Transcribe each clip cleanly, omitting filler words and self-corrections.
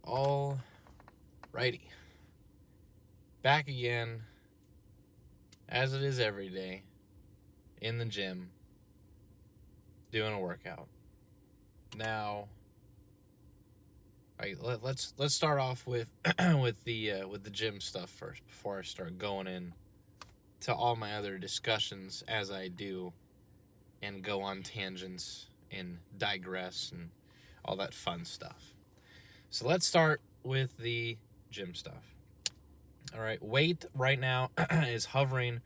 All righty. Back again, as it is every day, in the gym, doing a workout. Now, let's start off with with the gym stuff first before I start going in to all my other discussions as I do and go on tangents and digress and all that fun stuff. So let's start with the gym stuff. All right, weight right now is hovering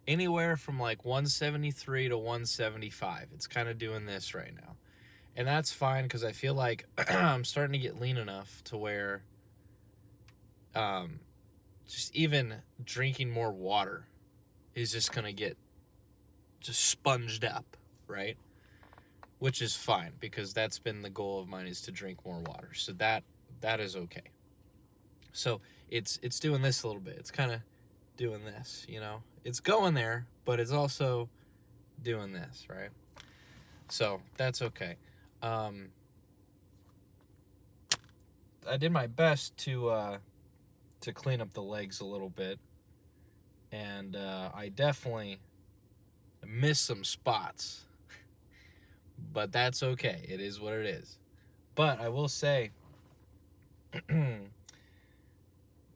anywhere from like 173 to 175. It's kind of doing this right now. And that's fine because I feel like I'm starting to get lean enough to where um, just even drinking more water is just going to get just sponged up, right? Which is fine because that's been the goal of mine is to drink more water. So that is okay. So it's doing this a little bit. It's kind of doing this, you know. It's going there, but it's also doing this, right? So that's okay. Um, I did my best to clean up the legs a little bit, and I definitely missed some spots, but that's okay. It is what it is. But I will say,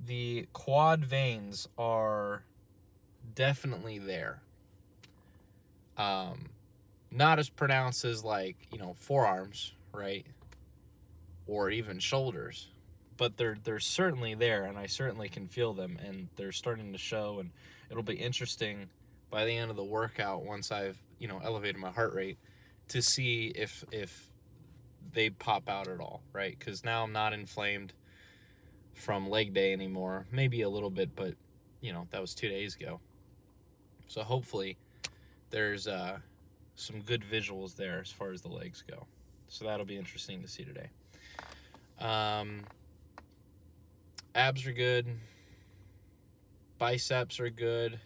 the quad veins are definitely there. Um, Not as pronounced as like forearms, right, or even shoulders, but they're certainly there, and I certainly can feel them, and they're starting to show, and it'll be interesting by the end of the workout once I've elevated my heart rate to see if they pop out at all, right? Because now I'm not inflamed from leg day anymore. Maybe a little bit, but that was 2 days ago. So hopefully there's some good visuals there as far as the legs go. So that'll be interesting to see today. Um, Abs are good. Biceps are good.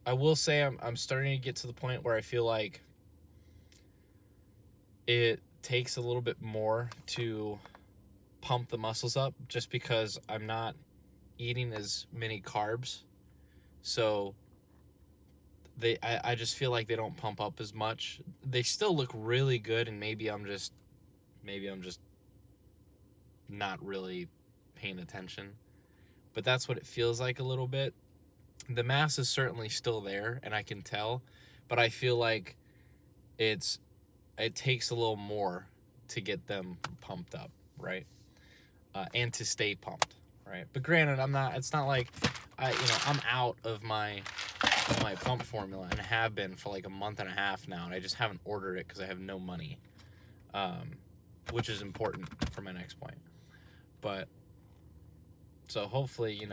I will say I'm starting to get to the point where I feel like it takes a little bit more to pump the muscles up just because I'm not eating as many carbs. So I just feel like they don't pump up as much. They still look really good, and maybe I'm just not really paying attention. But that's what it feels like a little bit. The mass is certainly still there, and I can tell, but I feel like it takes a little more to get them pumped up, right? And to stay pumped, right? But granted, I'm not. It's not like I'm out of my pump formula and have been for like a month and a half now, and I just haven't ordered it because I have no money, which is important for my next point. But so hopefully,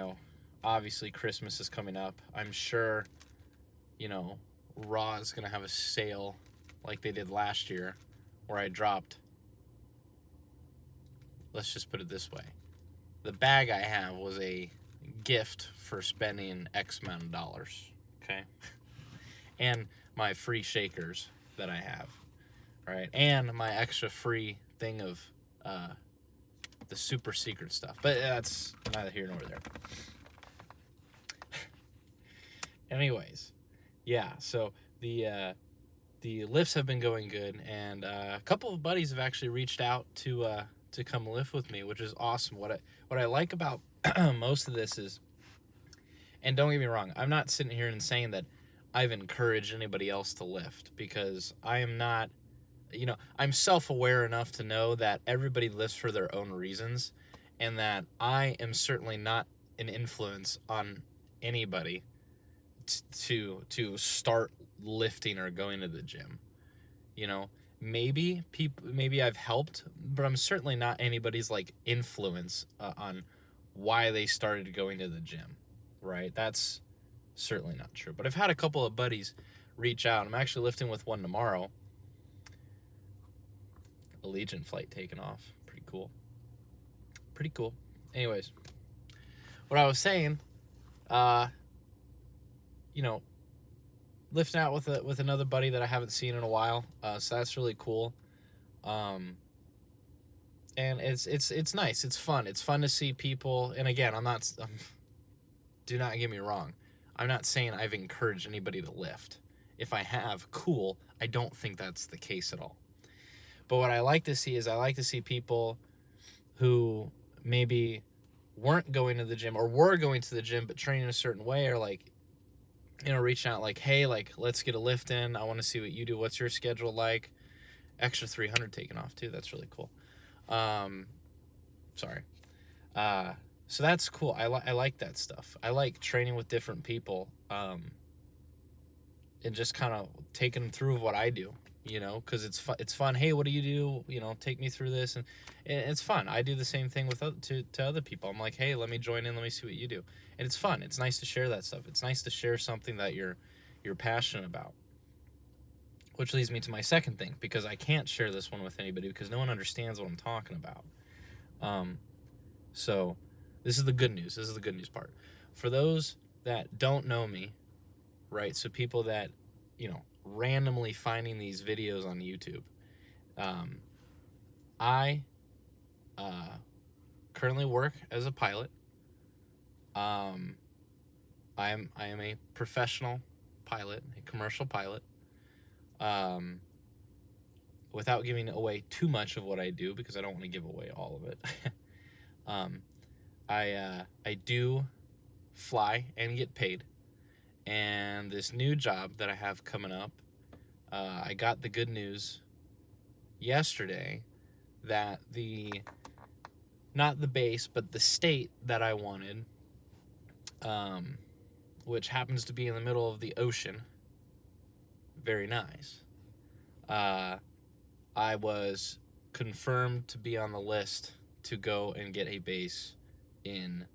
obviously Christmas is coming up. I'm sure, Raw is gonna have a sale like they did last year, where I dropped. Let's just put it this way: the bag I have was a gift for spending X amount of dollars. Okay, and my free shakers that I have, right, and my extra free thing of the super secret stuff. But that's neither here nor there. Anyways, yeah. So the lifts have been going good, and a couple of buddies have actually reached out to come lift with me, which is awesome. What I like about most of this is, and don't get me wrong, I'm not sitting here and saying that I've encouraged anybody else to lift, because I am not. I'm self-aware enough to know that everybody lifts for their own reasons, and that I am certainly not an influence on anybody to start lifting or going to the gym. You know, maybe I've helped, but I'm certainly not anybody's like influence on why they started going to the gym, right? That's certainly not true. But I've had a couple of buddies reach out. I'm actually lifting with one tomorrow. Allegiant flight taking off. Pretty cool. Pretty cool. Anyways, what I was saying, uh, you know, lifting out with another buddy that I haven't seen in a while. So that's really cool. Um, and it's nice. It's fun. It's fun to see people. And again, do not get me wrong. I'm not saying I've encouraged anybody to lift. If I have, cool. I don't think that's the case at all. But what I like to see is I like to see people who maybe weren't going to the gym or were going to the gym but training a certain way, or like, you know, reaching out like, hey, like, let's get a lift in. I want to see what you do. What's your schedule like? Extra 300 taken off too. That's really cool. Sorry. So that's cool. I like that stuff. I like training with different people, and just kind of taking them through what I do, you know, because it's fun. Hey, what do you do? You know, take me through this, and it's fun. I do the same thing with to other people. I'm like, hey, let me join in. Let me see what you do, and it's fun. It's nice to share that stuff. It's nice to share something that you're passionate about. Which leads me to my second thing, because I can't share this one with anybody because no one understands what I'm talking about. So this is the good news. This is the good news part. For those that don't know me, right? So people that, you know, randomly finding these videos on YouTube. I currently work as a pilot. I am a professional pilot, a commercial pilot. Without giving away too much of what I do, because I don't want to give away all of it. I do fly and get paid, and this new job that I have coming up, I got the good news yesterday that not the base, but the state that I wanted, which happens to be in the middle of the ocean, very nice. I was confirmed to be on the list to go and get a base in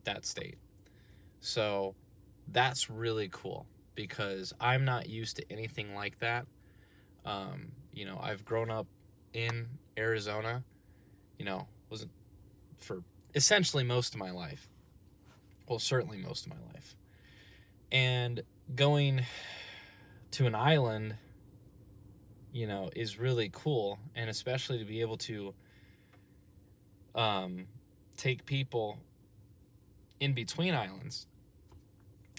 that state. So that's really cool, because I'm not used to anything like that. You know, I've grown up in Arizona, you know, wasn't for essentially most of my life. Well, certainly most of my life. And going to an island, you know, is really cool, and especially to be able to take people in between islands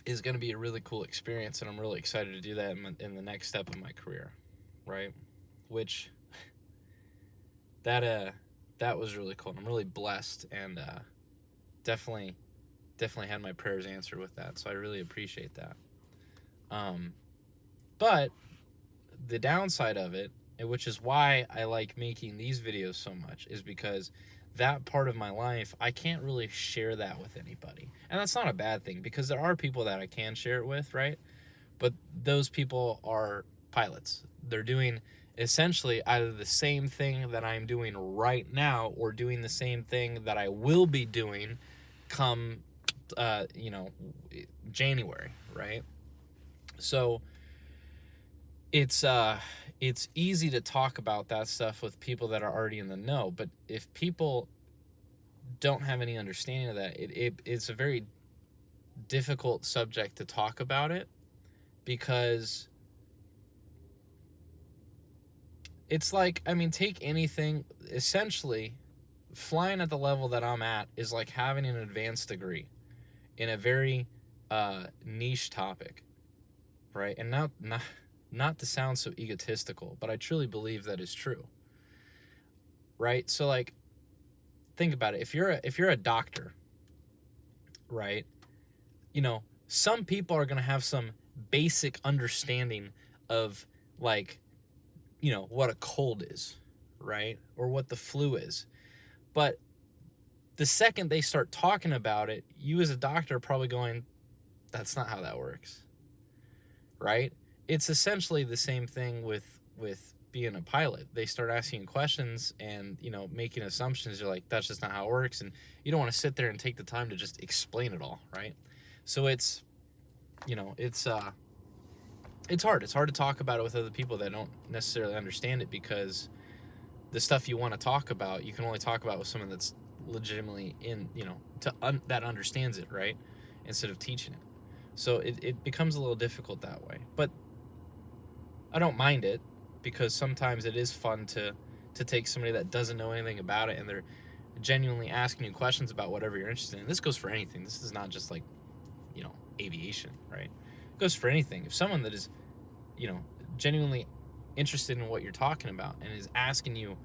is going to be a really cool experience, and I'm really excited to do that in the next step of my career, right? Which that was really cool. I'm really blessed, and definitely had my prayers answered with that, so I really appreciate that. But the downside of it, which is why I like making these videos so much, is because that part of my life, I can't really share that with anybody. And that's not a bad thing, because there are people that I can share it with, right? But those people are pilots. They're doing essentially either the same thing that I'm doing right now, or doing the same thing that I will be doing come, January, right? So it's easy to talk about that stuff with people that are already in the know, but if people don't have any understanding of that, it's a very difficult subject to talk about it, because it's like, I mean, take anything, essentially, flying at the level that I'm at is like having an advanced degree in a very niche topic, right? And not to sound so egotistical, but I truly believe that is true, right? So, like, think about it. If you're a doctor, right? You know, some people are going to have some basic understanding of, like, you know, what a cold is, right? Or what the flu is. But the second they start talking about it, you as a doctor are probably going, that's not how that works, right? It's essentially the same thing with being a pilot. They start asking questions and, you know, making assumptions. You're like, that's just not how it works. And you don't want to sit there and take the time to just explain it all, right? So it's, you know, it's hard. It's hard to talk about it with other people that don't necessarily understand it, because the stuff you want to talk about, you can only talk about with someone that's legitimately in, you know, that understands it, right? Instead of teaching it. So it becomes a little difficult that way. But I don't mind it, because sometimes it is fun to to take somebody that doesn't know anything about it and they're genuinely asking you questions about whatever you're interested in. This goes for anything. This is not just like, you know, aviation, right? It goes for anything. If someone that is, you know, genuinely interested in what you're talking about and is asking you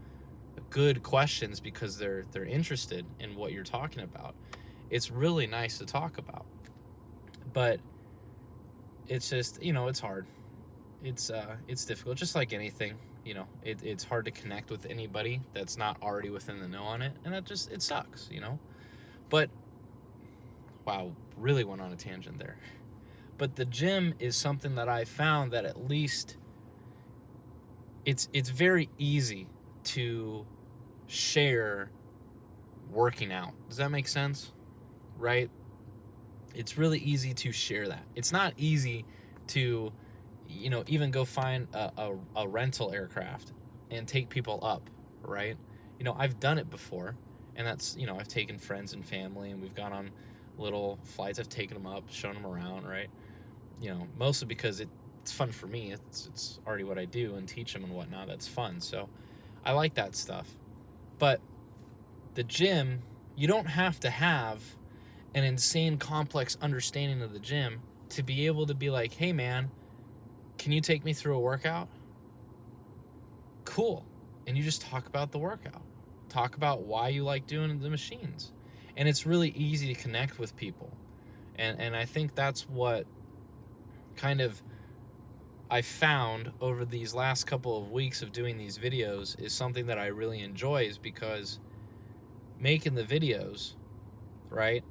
good questions because they're interested in what you're talking about, it's really nice to talk about. But it's just, you know, it's hard. It's difficult, just like anything. You know, it's hard to connect with anybody that's not already within the know on it, and it sucks, you know. But wow, really went on a tangent there. But the gym is something that I found that at least it's very easy to share working out. Does that make sense? Right? It's really easy to share that. It's not easy to, you know, even go find a rental aircraft and take people up, right? You know, I've done it before, and that's, you know, I've taken friends and family, and we've gone on little flights. I've taken them up, shown them around, right? You know, mostly because it's fun for me. It's already what I do, and teach them and whatnot. That's fun. So I like that stuff. But the gym, you don't have to have an insane complex understanding of the gym to be able to be like, hey man, can you take me through a workout? Cool. And you just talk about the workout. Talk about why you like doing the machines. And it's really easy to connect with people. And I think that's what kind of I found over these last couple of weeks of doing these videos is something that I really enjoy, is because making the videos, right,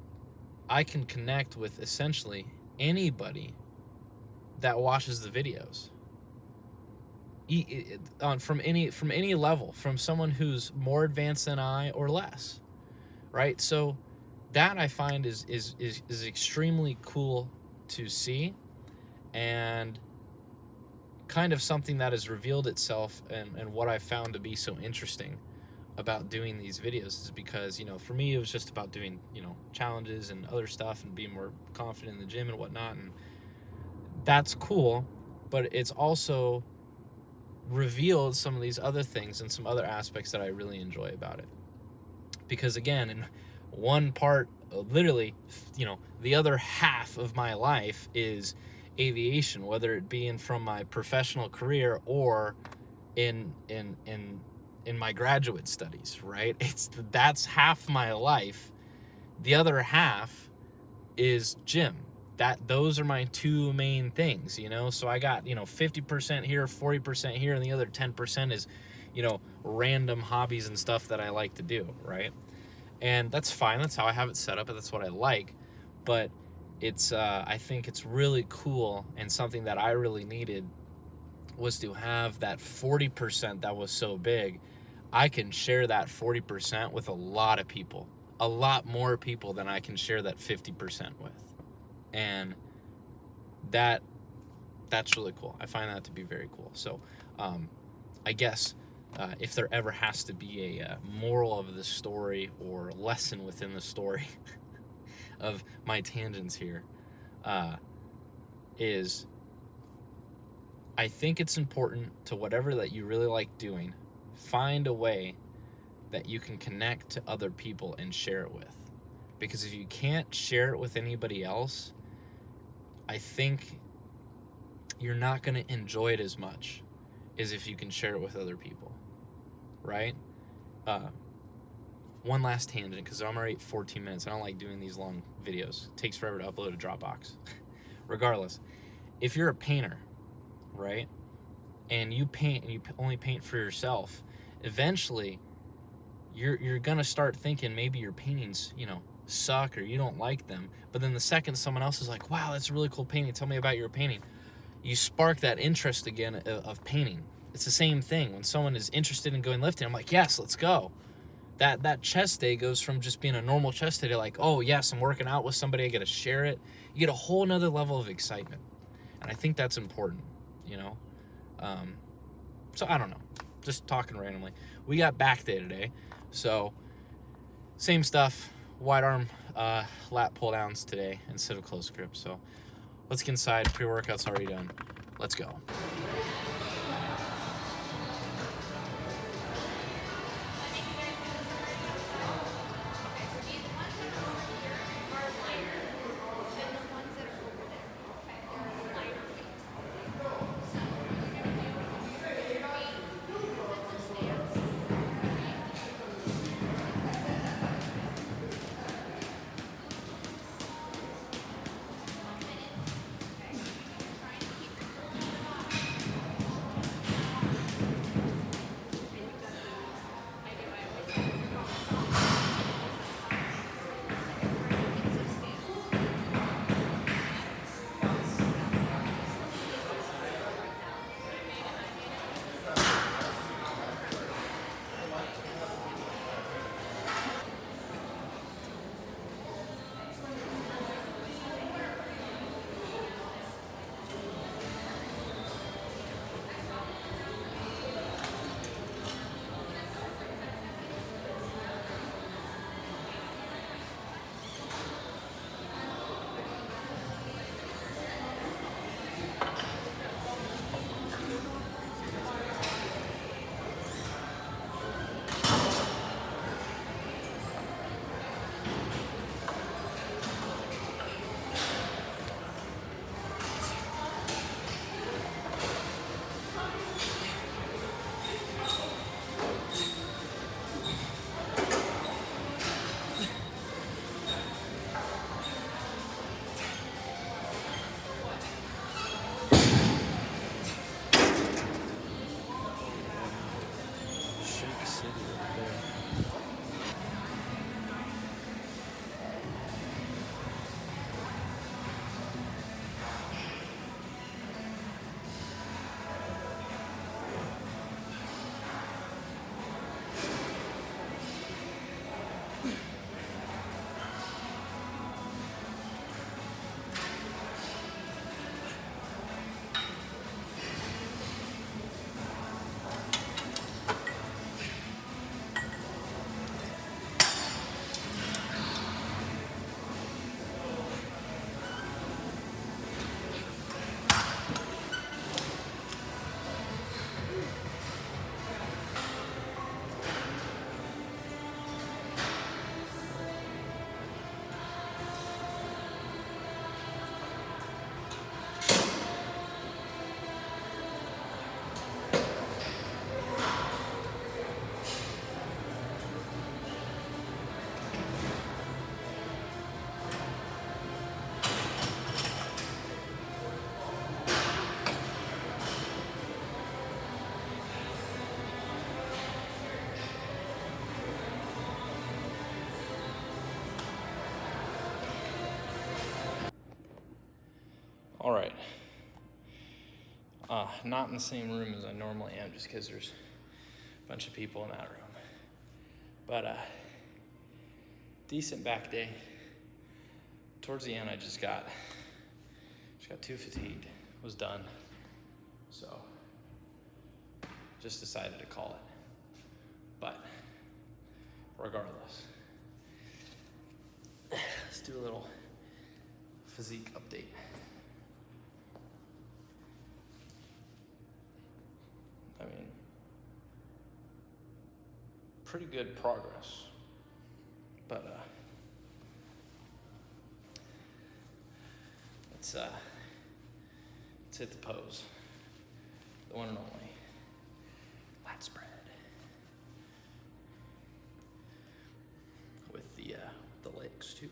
I can connect with essentially anybody that watches the videos. From any level, from someone who's more advanced than I or less, right? So that I find is extremely cool to see, and kind of something that has revealed itself, and what I found to be so interesting about doing these videos is because, you know, for me it was just about doing, you know, challenges and other stuff and being more confident in the gym and whatnot, and that's cool, but it's also revealed some of these other things and some other aspects that I really enjoy about it. Because again, in one part, literally, you know, the other half of my life is aviation, whether it be from my professional career or in my graduate studies, right? That's half my life. The other half is gym. Those are my two main things, you know? So I got, you know, 50% here, 40% here, and the other 10% is, you know, random hobbies and stuff that I like to do, right? And that's fine. That's how I have it set up, and that's what I like. But it's, I think it's really cool, and something that I really needed was to have that 40% that was so big. I can share that 40% with a lot of people, a lot more people than I can share that 50% with. And that's really cool. I find that to be very cool. So I guess if there ever has to be a moral of the story or lesson within the story of my tangents here, is I think it's important to whatever that you really like doing, find a way that you can connect to other people and share it with. Because if you can't share it with anybody else, I think you're not going to enjoy it as much as if you can share it with other people, right? One last tangent, because I'm already at 14 minutes. I don't like doing these long videos. It takes forever to upload a Dropbox. Regardless, if you're a painter, right, and you paint and you only paint for yourself, eventually you're going to start thinking maybe your paintings, you know, suck or you don't like them. But then the second someone else is like, wow, that's a really cool painting, tell me about your painting, you spark that interest again of painting. It's the same thing when someone is interested in going lifting. I'm like, yes, let's go. That chest day goes from just being a normal chest day to like, oh yes, I'm working out with somebody, I get to share it. You get a whole nother level of excitement, and I think that's important, you know. So I don't know, just talking randomly. We got back day today, so same stuff, wide arm lat pull downs today instead of close grip. So let's get inside. Pre-workout's already done. Let's go. All right. Not in the same room as I normally am, just because there's a bunch of people in that room. But decent back day. Towards the end, I just got too fatigued. Was done. So just decided to call it. But regardless, let's do a little physique update. I mean, pretty good progress, but let's hit the pose, the one and only lat spread with the legs too.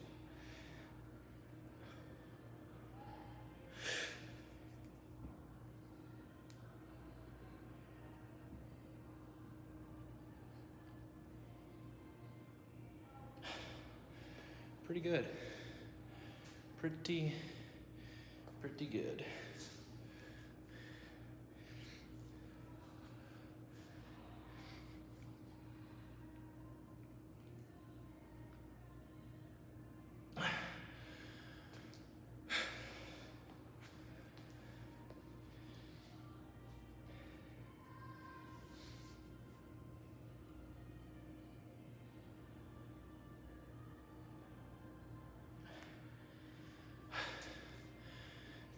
Pretty good. Pretty good.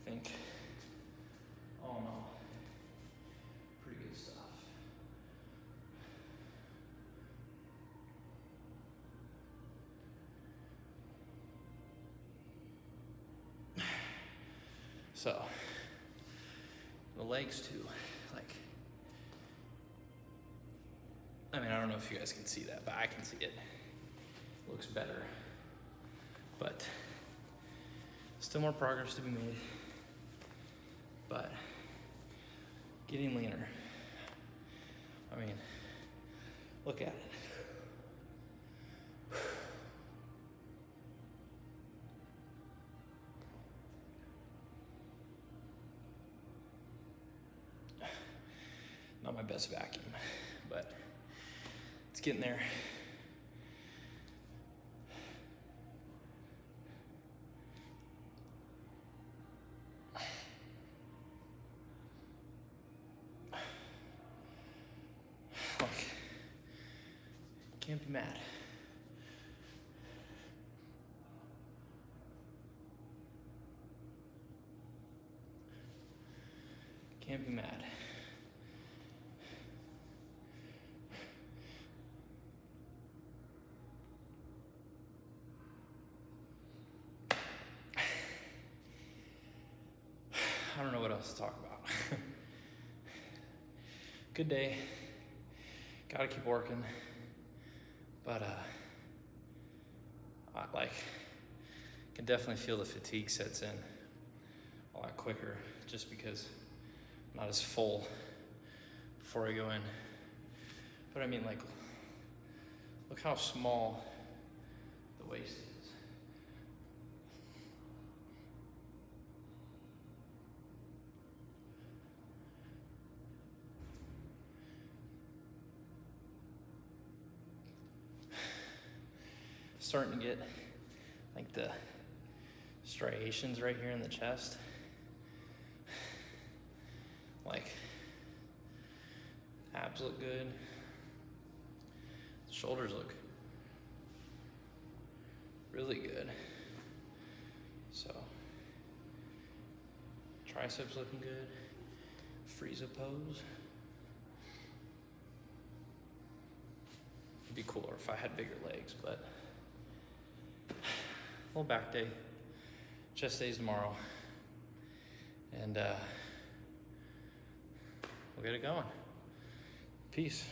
I think, all in all, pretty good stuff. So, the legs too, like, I mean, I don't know if you guys can see that, but I can see it. Looks better, but still more progress to be made. But getting leaner. I mean, look at it. Not my best vacuum, but it's getting there. Can't be mad. Can't be mad. I don't know what else to talk about. Good day. Gotta keep working. But I can definitely feel the fatigue sets in a lot quicker just because I'm not as full before I go in. But I mean, like, look how small the waist is. Starting to get like the striations right here in the chest. Like, abs look good. The shoulders look really good. So, triceps looking good. Frieza pose. It'd be cooler if I had bigger legs, but little back day, chest days tomorrow, and we'll get it going. Peace.